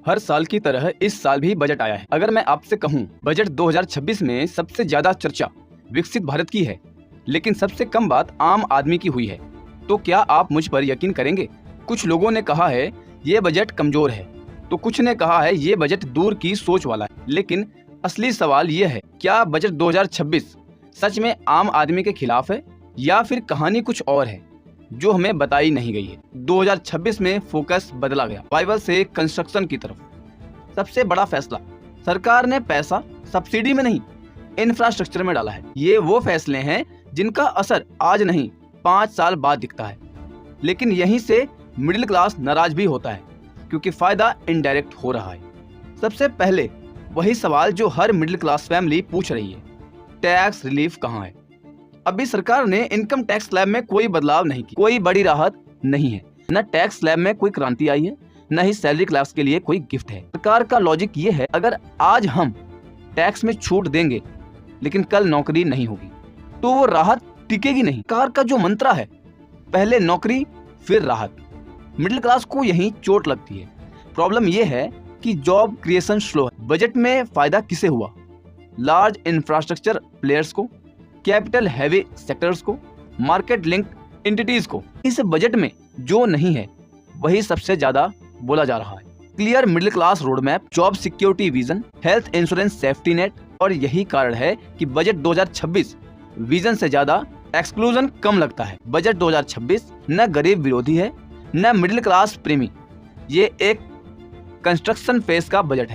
हर साल की तरह इस साल भी बजट आया है। अगर मैं आपसे कहूं बजट 2026 में सबसे ज्यादा चर्चा विकसित भारत की है, लेकिन सबसे कम बात आम आदमी की हुई है, तो क्या आप मुझ पर यकीन करेंगे? कुछ लोगों ने कहा है ये बजट कमजोर है, तो कुछ ने कहा है ये बजट दूर की सोच वाला है। लेकिन असली सवाल ये है, क्या बजट 2026 सच में आम आदमी के खिलाफ है या फिर कहानी कुछ और है जो हमें बताई नहीं गई है। 2026 में फोकस बदला गया, सर्वाइवल से कंस्ट्रक्शन की तरफ। सबसे बड़ा फैसला, सरकार ने पैसा सब्सिडी में नहीं इंफ्रास्ट्रक्चर में डाला है। ये वो फैसले हैं जिनका असर आज नहीं 5 साल बाद दिखता है। लेकिन यहीं से मिडिल क्लास नाराज भी होता है, क्योंकि फायदा इनडायरेक्ट हो रहा है। सबसे पहले वही सवाल जो हर मिडिल क्लास फैमिली पूछ रही है, टैक्स रिलीफ कहाँ है? अभी सरकार ने इनकम टैक्स स्लैब में कोई बदलाव नहीं किया, कोई बड़ी राहत नहीं है। न टैक्स स्लैब में कोई क्रांति आई है, न ही सैलरी क्लास के लिए कोई गिफ्ट है। सरकार का लॉजिक ये है, अगर आज हम टैक्स में छूट देंगे लेकिन कल नौकरी नहीं होगी तो वो राहत टिकेगी नहीं। सरकार का जो मंत्रा है, पहले नौकरी फिर राहत, मिडिल क्लास को यही चोट लगती है। प्रॉब्लम ये है कि जॉब क्रिएशन स्लो है। बजट में फायदा किसे हुआ? लार्ज इंफ्रास्ट्रक्चर प्लेयर्स को, कैपिटल हैवी सेक्टर्स को, मार्केट लिंक्ड एंटिटीज को। इस बजट में जो नहीं है वही सबसे ज्यादा बोला जा रहा है। Clear middle class road map, job security vision, health insurance safety net. और यही कारण है कि बजट 2026 विजन से ज्यादा एक्सक्लूजन कम लगता है। बजट 2026 न गरीब विरोधी है न मिडिल क्लास प्रेमी, ये एक कंस्ट्रक्शन फेज का बजट है।